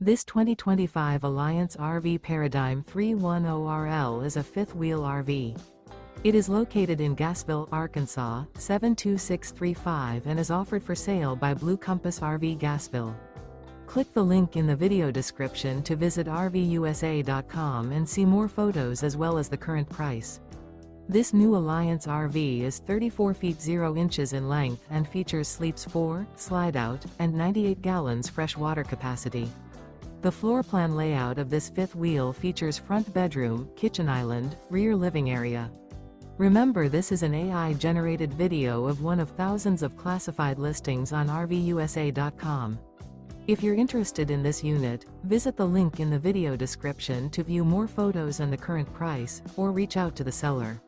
This 2025 Alliance RV Paradigm 310RL is a fifth-wheel RV. It is located in Gassville, Arkansas, 72635 and is offered for sale by Blue Compass RV Gassville. Click the link in the video description to visit RVUSA.com and see more photos as well as the current price. This new Alliance RV is 34 feet 0 inches in length and features sleeps 4, slide-out, and 98 gallons fresh water capacity. The floor plan layout of this fifth wheel features front bedroom, kitchen island, rear living area. Remember, this is an AI-generated video of one of thousands of classified listings on RVUSA.com. If you're interested in this unit, visit the link in the video description to view more photos and the current price, or reach out to the seller.